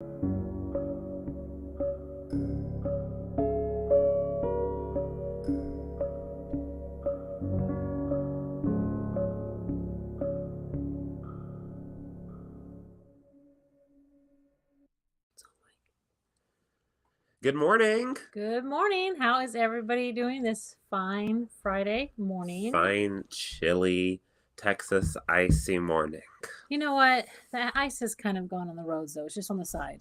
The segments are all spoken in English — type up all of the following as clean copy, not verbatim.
Good morning. Good morning. How is everybody doing this fine Friday morning? Fine, chilly, Texas icy morning. You know what? The ice has kind of gone on the roads, though. It's just on the side.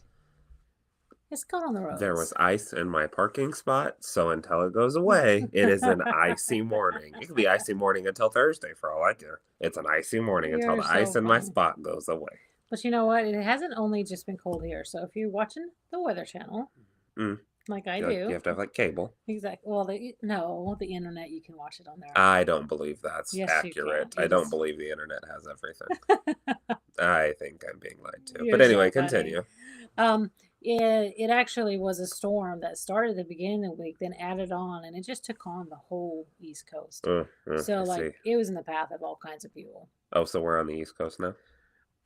It's gone on the roads. There was ice in my parking spot, so until it goes away, it is an icy morning. It could be icy morning until Thursday for all I care. It's an icy morning until You're the ice so in my funny. spot goes away. But you know what? It hasn't only just been cold here. So if you're watching the Weather Channel, like I do. You have to have like cable. Exactly. Well, the internet, you can watch it on there. I don't believe that's Yes, accurate. you can. I don't believe the internet has everything. I think I'm being lied to. You're But anyway, so funny. continue. It actually was a storm that started at the beginning of the week, then added on, and it just took on the whole East Coast. So it was in the path of all kinds of people. Oh, so we're on the East Coast now?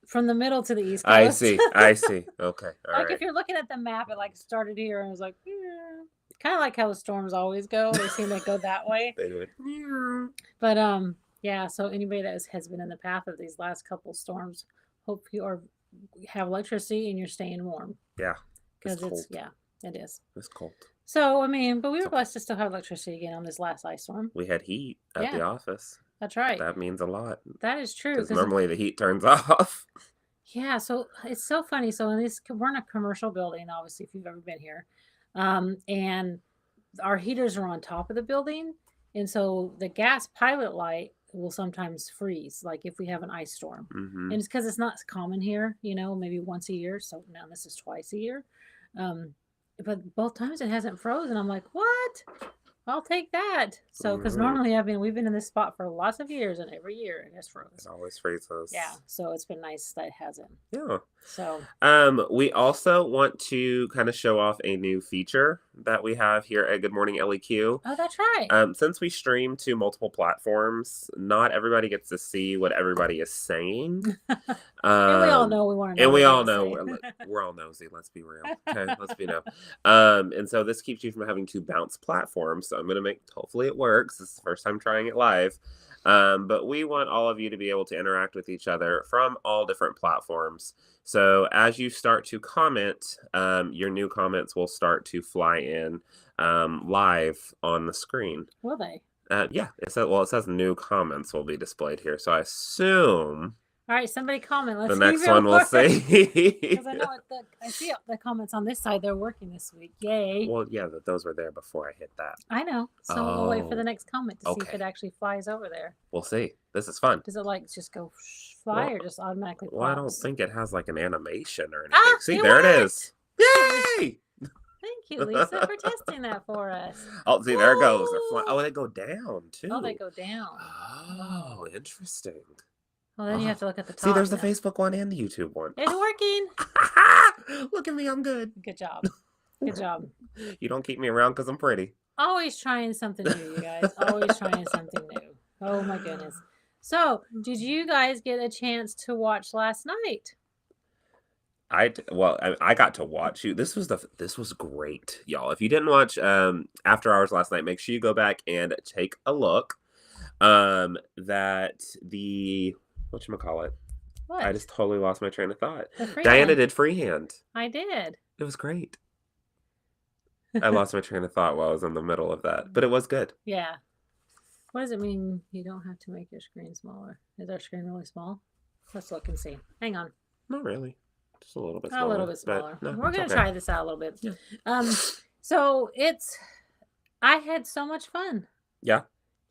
From the middle to the East Coast. I see. Okay, all right. If you're looking at the map, it started here and it was kind of like how the storms always go. They seem to go that way. They do it. But yeah. So anybody that has been in the path of these last couple storms, hope you have electricity and you're staying warm. Yeah, because it is. It's cold. So but we were blessed to still have electricity again on this last ice storm. We had heat at the office. That's right. That means a lot. That is true. Because normally the heat turns off. Yeah, so it's so funny. So we're in a commercial building, obviously, if you've ever been here. And our heaters are on top of the building. And so the gas pilot light will sometimes freeze, like if we have an ice storm. Mm-hmm. And it's because it's not common here, maybe once a year. So now this is twice a year. But both times it hasn't frozen. I'm like, what? I'll take that. So, because normally we've been in this spot for lots of years, and every year it has frozen. It always freezes. Yeah. So it's been nice that it hasn't. Yeah. So. We also want to kind of show off a new feature that we have here at Good Morning LEQ. Oh, that's right. Since we stream to multiple platforms, not everybody gets to see what everybody is saying. And we all know we want to know. And we all know we're all nosy. Let's be real. Okay, let's be no. And so this keeps you from having to bounce platforms. So I'm gonna hopefully it works. This is the first time trying it live. But we want all of you to be able to interact with each other from all different platforms. So as you start to comment, your new comments will start to fly in live on the screen. Will they? Yeah. It says new comments will be displayed here. So I assume. All right, somebody comment. Let's the next one we'll see. Because I know I see the comments on this side. They're working this week. Yay. Well, yeah, those were there before I hit that. I know. So we'll wait for the next comment to see if it actually flies over there. We'll see. This is fun. Does it just go fly or just automatically pops? Well, I don't think it has like an animation or anything. See, there it is. Yay! Thank you, Lisa, for testing that for us. Oh, see, there it goes. They're flying. Oh, they go down too. Oh, they go down. Oh, interesting. Well, then you have to look at the top. See, there's the Facebook one and the YouTube one. It's working. Look at me, I'm good. Good job. Good job. You don't keep me around because I'm pretty. Always trying something new, you guys. Always trying something new. Oh, my goodness. So, did you guys get a chance to watch last night? I got to watch you. This was great, y'all. If you didn't watch After Hours last night, make sure you go back and take a look. Whatchamacallit? What? I just totally lost my train of thought. Dianna did freehand. I did. It was great. I lost my train of thought while I was in the middle of that, but it was good. Yeah. What does it mean you don't have to make your screen smaller? Is our screen really small? Let's look and see. Hang on. Not really. Just a little bit smaller. A little bit smaller. No, we're going to try this out a little bit. Yeah. So I had so much fun. Yeah.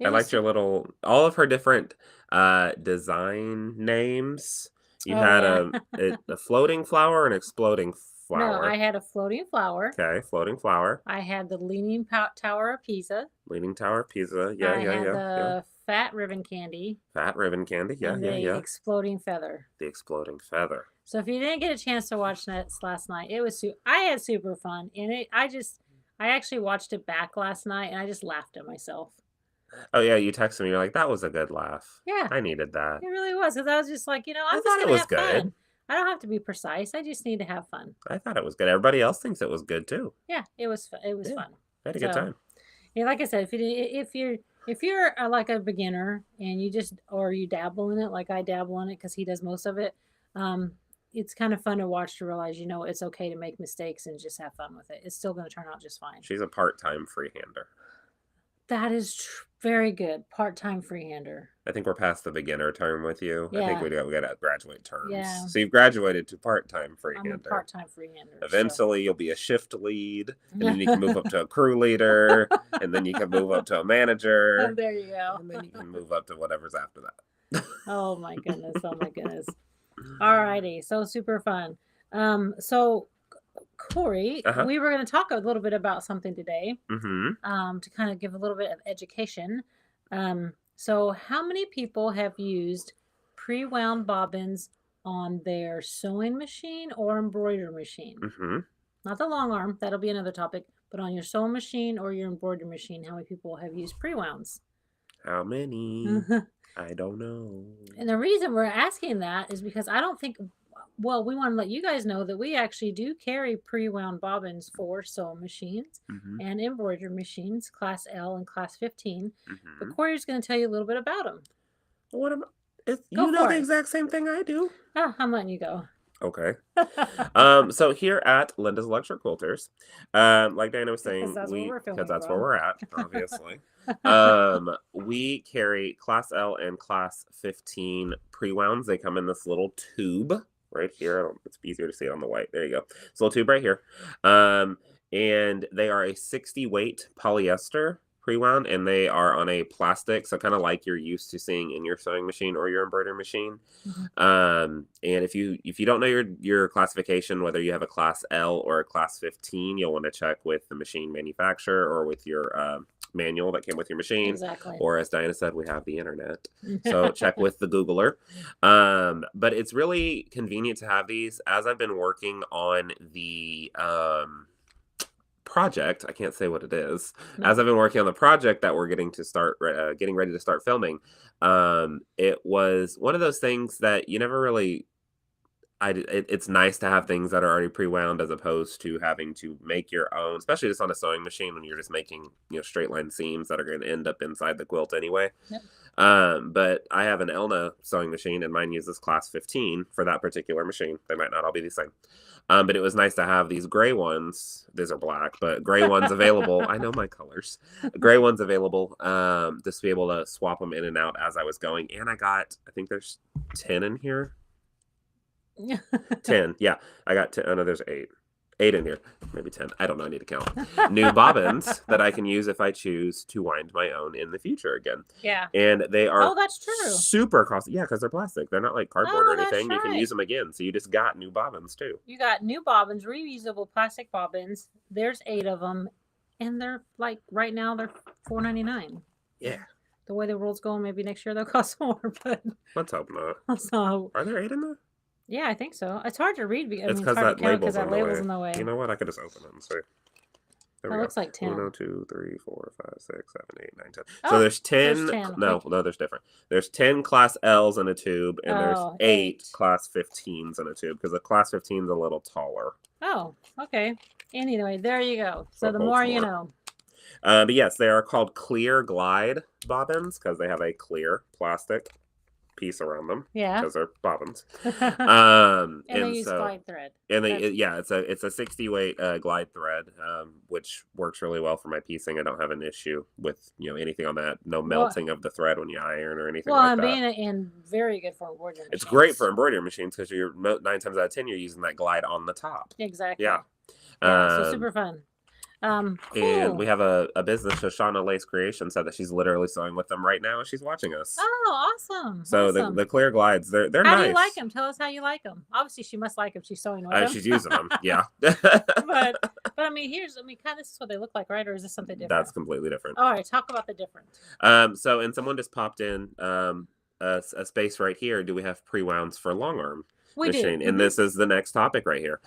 I liked all of her different design names. You had a floating flower and exploding flower. No, I had a floating flower. Okay, floating flower. I had the Leaning Tower of Pisa. Leaning Tower of Pisa. Yeah, I had the fat ribbon candy. Fat ribbon candy. Yeah, and the exploding feather. The exploding feather. So if you didn't get a chance to watch that last night, I had super fun. And I actually watched it back last night and I just laughed at myself. Oh, yeah, you texted me. You're like, that was a good laugh. Yeah. I needed that. It really was. Because I was just like, I thought it was good. Fun. I don't have to be precise. I just need to have fun. I thought it was good. Everybody else thinks it was good too. Yeah, it was Yeah, fun. I had a good time. Yeah, like I said, if you're like a beginner and you dabble in it, like I dabble in it because he does most of it, it's kind of fun to watch to realize, it's okay to make mistakes and just have fun with it. It's still going to turn out just fine. She's a part-time freehander. That is very good. Part-time freehander. I think we're past the beginner term with you. Yeah. I think we got to graduate terms. Yeah. So you've graduated to part-time freehander. I'm a part-time freehander. Eventually, you'll be a shift lead, and then you can move up to a crew leader, and then you can move up to a manager. There you go. And then you can move up to whatever's after that. Oh my goodness. Oh my goodness. All righty. So super fun. So Corey, we were going to talk a little bit about something today, to kind of give a little bit of education. So how many people have used pre-wound bobbins on their sewing machine or embroidery machine? Not the long arm, that'll be another topic, but on your sewing machine or your embroidery machine, how many people have used pre-wounds? How many? I don't know. And the reason we're asking that is because I don't think, well, we want to let you guys know that we actually do carry pre-wound bobbins for sewing machines and embroidery machines, class L and class 15. But Corey's going to tell you a little bit about them. What am I? You know the exact same thing I do. Oh, I'm letting you go. Okay. So here at Linda's Lecture Quilters, like Diana was saying, because that's where we're at, obviously. We carry class L and class 15 pre-wounds. They come in this little tube right here. It's easier to see it on the white. There you go. It's a little tube right here. And they are a 60 weight polyester pre-wound, and they are on a plastic, so kind of like you're used to seeing in your sewing machine or your embroidery machine. And if you don't know your classification, whether you have a class L or a class 15, you'll want to check with the machine manufacturer or with your manual that came with your machine. Exactly. Or as Diana said, we have the internet, so check with the Googler. But it's really convenient to have these. As I've been working on the project, I can't say what it is. As I've been working on the project that we're getting ready to start filming, it was one of those things that you never really. It's nice to have things that are already pre-wound as opposed to having to make your own, especially just on a sewing machine when you're just making straight line seams that are going to end up inside the quilt anyway. But I have an Elna sewing machine, and mine uses class 15 for that particular machine. They might not all be the same. But it was nice to have these gray ones. These are black, but gray ones available. I know my colors. Gray ones available, just to be able to swap them in and out as I was going. And I think there's 10 in here. 10. Yeah, I got 10. Oh, no, there's 8. 8 in here. Maybe 10. I don't know. I need to count. New bobbins that I can use if I choose to wind my own in the future again. Yeah. And they are that's true. Super costly. Yeah, because they're plastic. They're not like cardboard or anything. Right. You can use them again. So you just got new bobbins too. You got new bobbins, reusable plastic bobbins. There's 8 of them. And they're like, right now, they're $4.99. Yeah. The way the world's going, maybe next year they'll cost more. But let's hope not. So, are there 8 in there? Yeah, I think so. It's hard to read because it's because that label's in the way. You know what? I could just open it and see. That looks like 10. 1, 2, 3, 4, 5, 6, 7, 8, 9, 10. So there's 10. No, there's different. There's 10 class L's in a tube, and there's 8 class 15s in a tube because the class 15 is a little taller. Oh, okay. Anyway, there you go. So the more you know. But yes, they are called clear glide bobbins because they have a clear plastic piece around them. Yeah, because they're bobbins. And they use glide thread. And it's a 60 weight glide thread, which works really well for my piecing. I don't have an issue with anything on that. No melting of the thread when you iron or anything like that. And very good for embroidery machines. It's great for embroidery machines because you're 9 times out of 10 you're using that glide on the top. Exactly. Yeah. So super fun. And we have a business, Shoshana Lace Creation, said that she's literally sewing with them right now as she's watching us. Oh, awesome. So awesome. The clear glides, they're nice. How do you like them? Tell us how you like them. Obviously, she must like them. She's sewing with them. She's using them, yeah. but I mean, kind of this is what they look like, right? Or is this something different? That's completely different. All right, talk about the difference. So someone just popped in a space right here. Do we have pre-wounds for Longarm? Machine. And this is the next topic right here.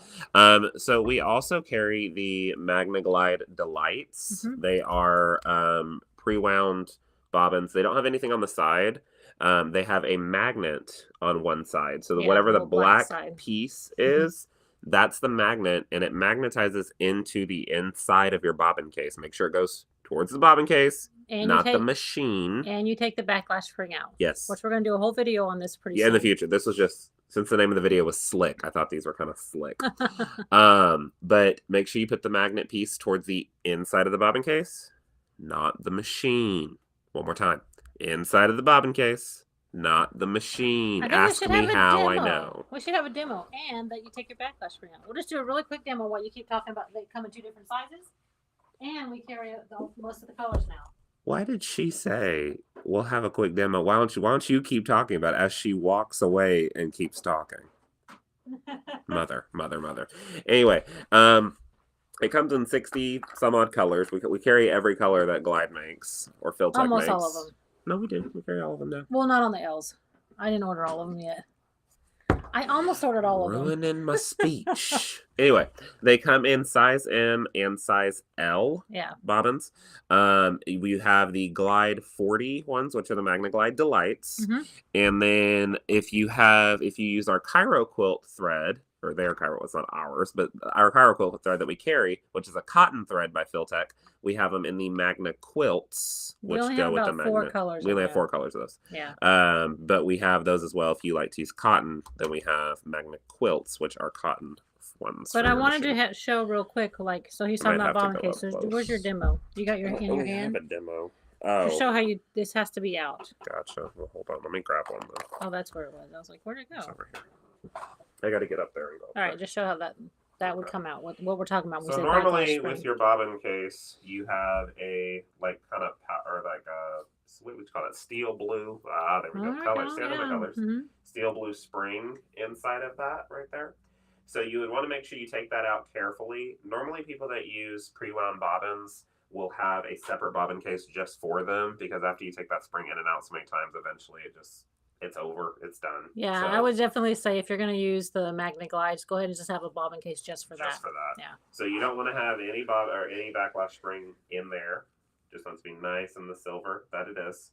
So we also carry the Magna Glide Delights. They are pre-wound bobbins. They don't have anything on the side. they have a magnet on one side. So Yeah, whatever the little black black side. piece is, that's the magnet, and it magnetizes into the inside of your bobbin case. Make sure it goes towards the bobbin case, And not the machine. And you take the backlash spring out. Yes. Which we're going to do a whole video on this pretty soon. In the future. This was just, since the name of the video was slick, I thought these were kind of slick. But make sure you put the magnet piece towards the inside of the bobbin case, not the machine. One more time. Inside of the bobbin case, not the machine. Ask me how I know. We should have a demo, and that you take your backlash spring out. We'll just do a really quick demo while you keep talking about they come in 2 different sizes, and we carry most of the colors now. Why did she say we'll have a quick demo? Why don't you keep talking about it as she walks away and keeps talking? Mother. Anyway, it comes in 60 some odd colors. We carry every color that Glide makes or Filtech Almost makes. all of them. No, we didn't. We carry all of them now. Well, not on the L's. I didn't order all of them yet. I almost ordered all of them. Ruining my speech. Anyway, they come in size M and size L bobbins. We have the Glide 40 ones, which are the Magna Glide Delights. And then if you use our Cairo quilt thread, or their Cairo, it's not ours, but our Cairo quilt thread that we carry, which is a cotton thread by Filtech, we have them in the Magna quilts, which go with the Magna. We only have 4 colors of those. Yeah. But we have those as well. If you like to use cotton, then we have Magna quilts, which are cotton ones. But I wanted to show real quick, like, so he's talking about bobbin cases. Where's your demo? You got your in your hand? I have a demo. To show how this has to be out. Gotcha. Well, hold on. Let me grab one though. Oh, that's where it was. I was like, where'd it go? It's over here. I got to get up there and go. All right, just show how that would come out. What we're talking about. So normally with your bobbin case, you have a like kind of what would you call it? Steel blue. There we go. Colors. Colors. Steel blue spring inside of that right there. So you would want to make sure you take that out carefully. Normally, people that use pre-wound bobbins will have a separate bobbin case just for them, because after you take that spring in and out so many times, eventually it's over. It's done. Yeah, so I would definitely say if you're going to use the Magna Glides, go ahead and just have a bobbin case just for that. Just for that. Yeah. So you don't want to have any bobbin or any backlash spring in there. Just wants to be nice in the silver that it is.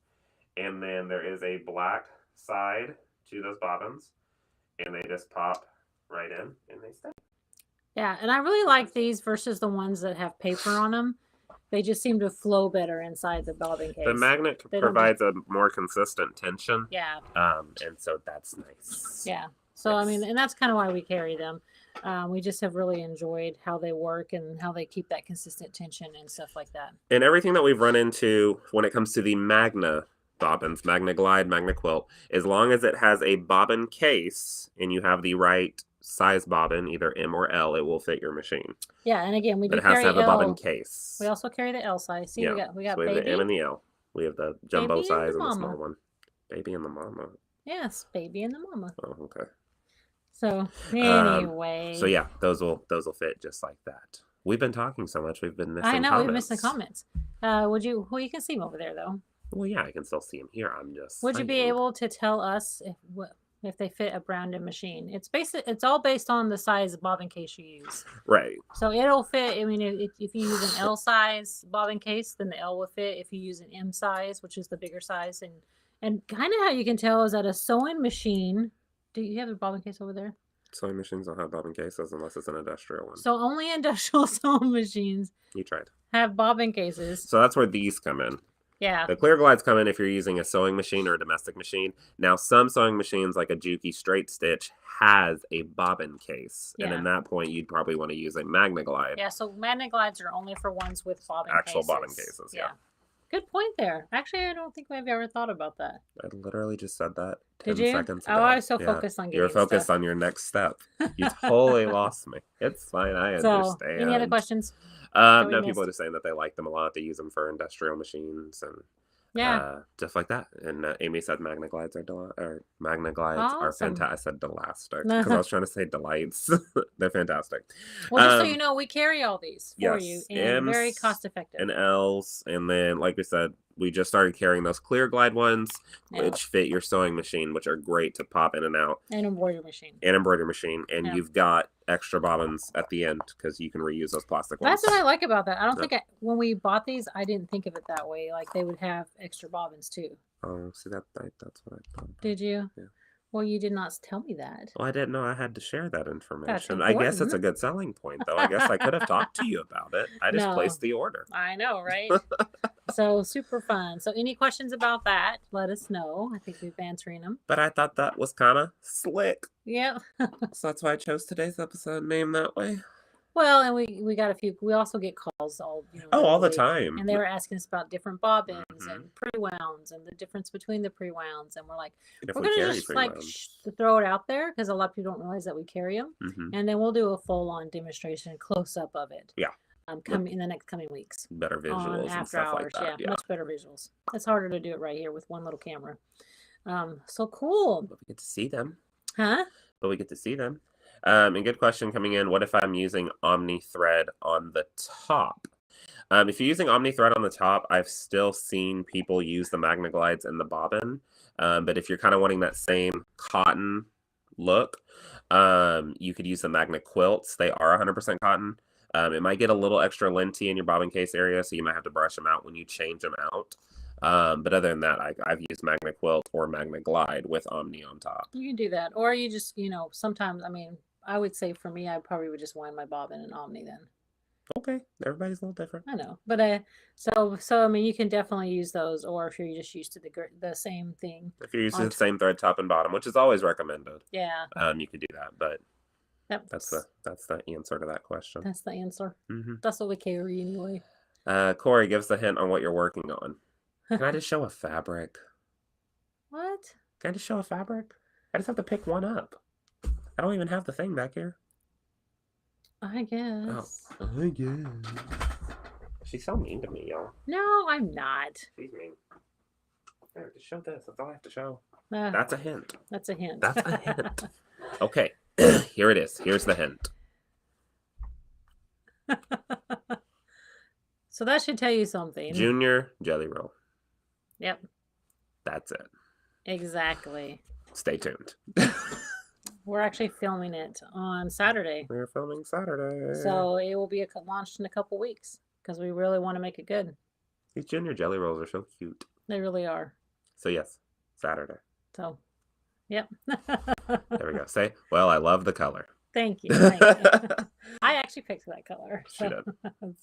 And then there is a black side to those bobbins, and they just pop right in and they stay. Yeah, and I really like these versus the ones that have paper on them. They just seem to flow better inside the bobbin case. The magnet provides a more consistent tension. Yeah. And so that's nice. Yeah. So, I mean, and that's kind of why we carry them. We just have really enjoyed how they work and how they keep that consistent tension and stuff like that. And everything that we've run into when it comes to the Magna bobbins, Magna Glide, Magna Quilt, as long as it has a bobbin case and you have the right size bobbin, either M or L, it will fit your machine. Yeah, and again, we do carry L. It has to have a bobbin case. We also carry the L size. See, we got so we have the M and the L. We have the jumbo baby size and the small one. Baby and the mama. Yes, baby and the mama. Oh, okay. So anyway. So yeah, those will fit just like that. We've been talking so much, we've been missing comments. We've missed the comments. You can see them over there though. Well, yeah, I can still see them here. I'm just. Would you be able to tell us if they fit a Brandon machine? It's all based on the size of bobbin case you use. Right. So it'll fit. I mean, if you use an L size bobbin case, then the L will fit. If you use an M size, which is the bigger size, and kind of how you can tell is that a sewing machine. Do you have a bobbin case over there? Sewing machines don't have bobbin cases unless it's an industrial one. So only industrial sewing machines. You tried. Have bobbin cases. So that's where these come in. Yeah. The clear glides come in if you're using a sewing machine or a domestic machine. Now, some sewing machines, like a Juki Straight Stitch, has a bobbin case. Yeah. And in that point, you'd probably want to use a Magna Glide. Yeah, so Magna Glides are only for ones with bobbin Actual cases. Bobbin cases, yeah. Good point there. Actually, I don't think we've ever thought about that. I literally just said that 10 Did you? seconds ago. Oh, I was so focused on getting You're focused on your next step. You totally lost me. It's fine. I understand. Any other questions? No, people are just saying that they like them a lot. They use them for industrial machines and stuff like that. And Amy said Magna Glides are fantastic. I said Delastic because I was trying to say delights. They're fantastic. Well, just so you know, we carry all these for you and M's very cost effective. And L's, and then like we said, we just started carrying those clear glide ones, which fit your sewing machine, which are great to pop in and out. And embroidery machine. And you've got extra bobbins at the end because you can reuse those plastic ones. That's what I like about that. I don't think when we bought these, I didn't think of it that way. Like they would have extra bobbins too. Oh, see that's what I thought. Did you? Yeah. Well, you did not tell me that. Well, I didn't know I had to share that That's information. I guess it's important. a good selling point, though. I guess I could have talked to you about it. I just No, placed the order. I know, right? So super fun. So any questions about that, let us know. I think we've been answering them. But I thought that was kind of slick. Yeah. So that's why I chose today's episode name that way. Well, and we got a few. We also get calls all Oh, all the week, time. and they were asking us about different bobbins Mhm. and pre-wounds and the difference between the pre-wounds, and we're like, If we're we gonna carry just pre-wounds. throw it out there because a lot of people don't realize that we carry them, Mhm. and then we'll do a full-on demonstration close up of it. Yeah. Coming in the next coming weeks. Better On visuals and after stuff like hours, that. yeah, much better visuals. It's harder to do it right here with one little camera. So cool. But we get to see them. Huh? But we get to see them. And good question coming in. What if I'm using Omni thread on the top? If you're using Omni thread on the top, I've still seen people use the Magna Glides and the bobbin. But if you're kind of wanting that same cotton look, you could use the Magna quilts. They are 100% cotton. It might get a little extra linty in your bobbin case area, so you might have to brush them out when you change them out. But other than that, I've used Magna Quilt or Magna Glide with Omni on top. You can do that. Or you just, sometimes, I mean, I would say for me, I probably would just wind my bobbin in Omni then. Okay, everybody's a little different. I know, but so I mean, you can definitely use those, or if you're just used to the same thing. If you're using the same thread top and bottom, which is always recommended, yeah, you could do that. But yep. that's the answer to that question. That's the answer. Mm-hmm. That's what we carry anyway. Corey, give us a hint on what you're working on. Can I just show a fabric? What? Can I just show a fabric? I just have to pick one up. I don't even have the thing back here. I guess. Oh, I guess. She's so mean to me, y'all. No, I'm not. She's mean. Here, just show this. That's all I have to show. That's a hint. That's a hint. That's a hint. Okay, here it is. Here's the hint. So that should tell you something. Junior jelly roll. Yep. That's it. Exactly. Stay tuned. We're actually filming it on Saturday. We're filming Saturday. So it will be launched in a couple weeks because we really want to make it good. These junior jelly rolls are so cute. They really are. So yes, Saturday. So, yep. There we go. Say, well, I love the color. Thank you. Thank you. I actually picked that color. She did.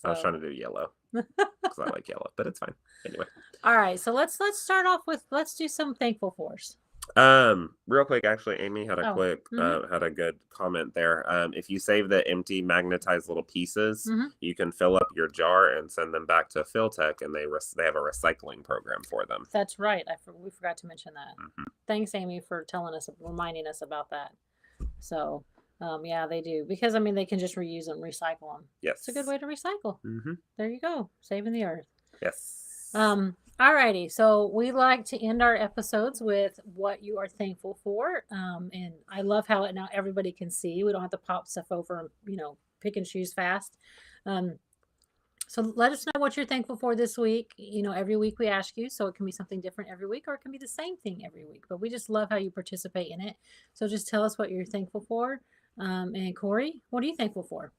I was trying to do yellow because I like yellow, but it's fine. Anyway. All right. So let's start off with, let's do some thankful fours. Real quick, actually, Amy had a had a good comment there. If you save the empty magnetized little pieces, you can fill up your jar and send them back to Philtech, and they have a recycling program for them. That's right. We forgot to mention that. Thanks, Amy, for reminding us about that. So, yeah, they do, because I mean they can just reuse them, recycle them. Yes, it's a good way to recycle. There you go, saving the earth. Yes. Alrighty, so we like to end our episodes with what you are thankful for, and I love how now everybody can see. We don't have to pop stuff over and pick and choose fast. So let us know what you're thankful for this week. Every week we ask you, so it can be something different every week, or it can be the same thing every week. But we just love how you participate in it. So just tell us what you're thankful for. And Corey, what are you thankful for?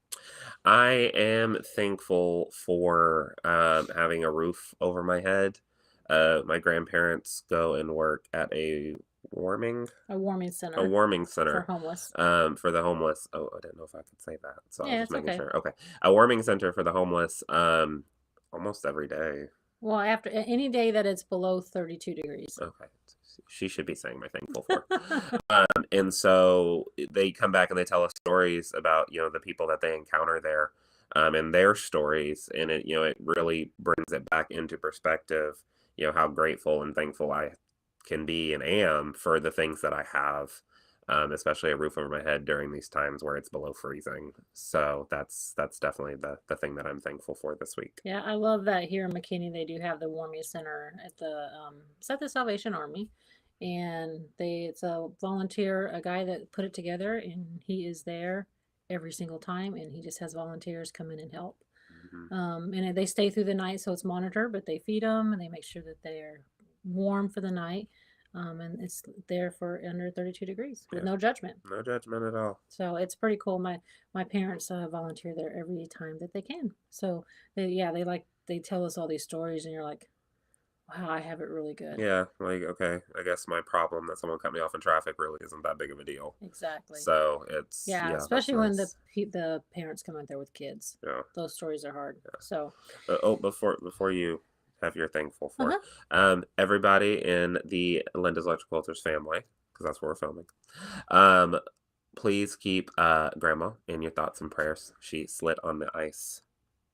I am thankful for having a roof over my head. My grandparents go and work at a warming center for homeless. For the homeless. Oh, I didn't know if I could say that, so yeah, I was just making sure. Okay, a warming center for the homeless. Almost every day. Well, after any day that it's below 32 degrees. Okay. She should be saying my thankful for. And so they come back and they tell us stories about, the people that they encounter there, and their stories. And it really brings it back into perspective, how grateful and thankful I can be and am for the things that I have, especially a roof over my head during these times where it's below freezing. So that's definitely the thing that I'm thankful for this week. Yeah, I love that here in McKinney they do have the warming center at the Salvation Army, and it's a volunteer, a guy that put it together, and he is there every single time, and he just has volunteers come in and help. And they stay through the night, so it's monitored, but they feed them and they make sure that they're warm for the night. And it's there for under 32 degrees with no judgment. No judgment at all. So it's pretty cool. My parents volunteer there every time that they can. So they tell us all these stories, and you're like, Wow, I have it really good. Yeah, like, okay, I guess my problem that someone cut me off in traffic really isn't that big of a deal. Exactly. So it's, Yeah, yeah, that's especially when nice. the parents come out there with kids. Yeah. Those stories are hard. So, Oh, before you have your thankful for, uh-huh. everybody in the Linda's Electric Quilters family, because that's where we're filming, um, please keep Grandma in your thoughts and prayers. She slid on the ice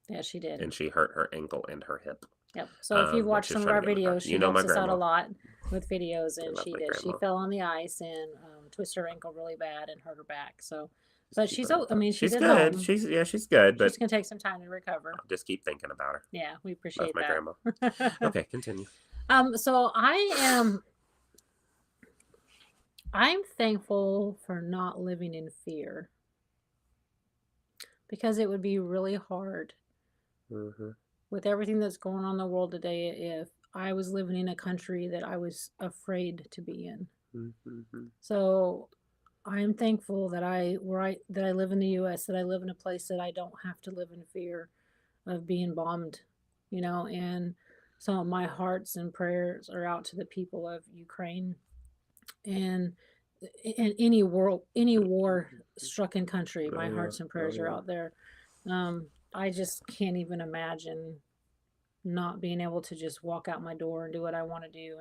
Yeah, she did. and she hurt her ankle and her hip. Yep. So if you've When watched she was some of trying to our get in the car. videos, You she know my helps us out a grandma. lot with videos, Your and she lovely did. She grandma. fell on the ice and twisted her ankle really bad and hurt her back. So, Just but keep she's, her in your I mean, thoughts. she's She's at good. home. She's good, but She's gonna take some time to recover. I'll just keep thinking about her. Yeah, we That's appreciate my that. grandma. Okay, continue. So I'm thankful for not living in fear because it would be really hard Mm-hmm. with everything that's going on in the world today if I was living in a country that I was afraid to be in. Mm-hmm. So I'm thankful that I live in the US, that I live in a place that I don't have to live in fear of being bombed, and so my hearts and prayers are out to the people of Ukraine and in any war stricken country. Oh My yeah. hearts and Oh prayers are yeah. out there. I just can't even imagine not being able to just walk out my door and do what I want to do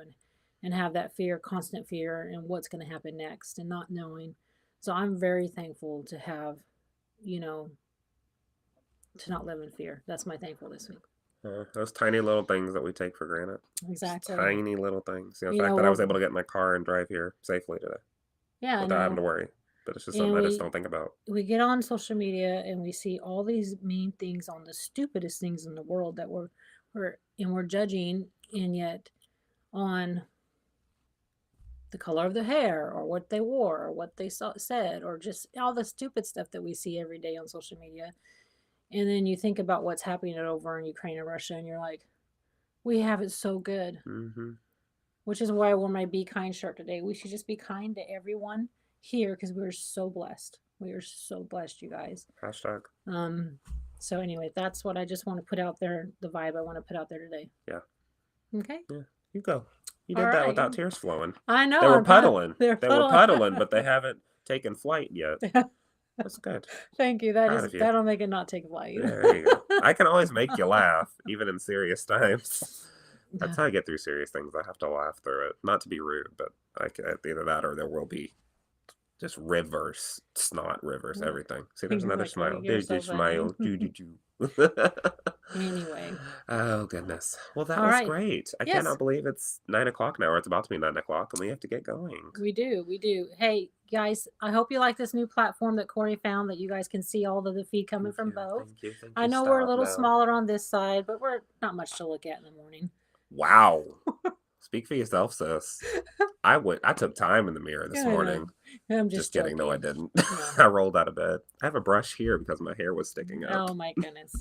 and have that fear, constant fear, and what's going to happen next and not knowing. So I'm very thankful to have, you know, to not live in fear. That's my thankful this week. Those tiny little things that we take for granted. Exactly. Just tiny little things. The You fact know, that I was able to get in my car and drive here safely today yeah, without having to worry. But it's just something and I just don't think about. we get on social media and we see all these mean things on the stupidest things in the world that we're judging, and yet on the color of the hair or what they wore or what they said or just all the stupid stuff that we see every day on social media. And then you think about what's happening over in Ukraine and Russia, and you're like, we have it so good. Mm-hmm. Which is why I wore my Be Kind shirt today. We should just be kind to everyone here because we're so blessed. We are so blessed, you guys. Hashtag. So anyway, that's what I just want to put out there, the vibe I want to put out there today. Yeah. Okay. Yeah. You go. You All did that right. without tears flowing. I know. They were puddling. They were puddling, but they haven't taken flight yet. That's good. Thank you. Proud of you. That'll make it not take flight. Yeah, there you go. I can always make you laugh, even in serious times. That's how I get through serious things. I have to laugh through it. Not to be rude, but either that or there will be just rivers, snot rivers, everything. See, there's another smile. There's the smile. Anyway. Oh, goodness. Well, that All was right. great. I Yes. cannot believe it's 9 o'clock now, or it's about to be 9 o'clock, and we have to get going. We do. Hey, guys, I hope you like this new platform that Corey found that you guys can see all of the feed coming from both. Thank you. I know we're a little smaller on this side, but we're not much to look at in the morning. Wow. Speak for yourself, sis. I took time in the mirror this morning. I'm just kidding. No, I didn't. I rolled out of bed. I have a brush here because my hair was sticking up. Oh my goodness.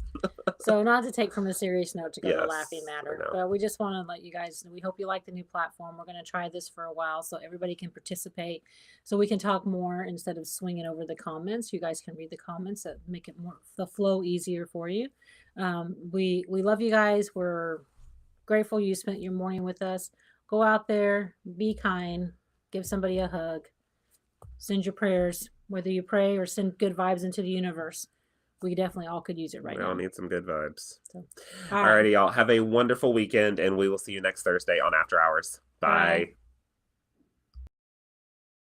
So not to take from a serious note to go to a laughing I matter, know. but we just want to let you guys know, we hope you like the new platform. We're going to try this for a while so everybody can participate, so we can talk more instead of swinging over the comments. You guys can read the comments that make it more the flow easier for you. We love you guys. We're grateful you spent your morning with us. Go out there, be kind, give somebody a hug, send your prayers, whether you pray or send good vibes into the universe. We definitely all could use it right now. We all need some good vibes. So, all righty, y'all. Have a wonderful weekend, and we will see you next Thursday on After Hours. Bye.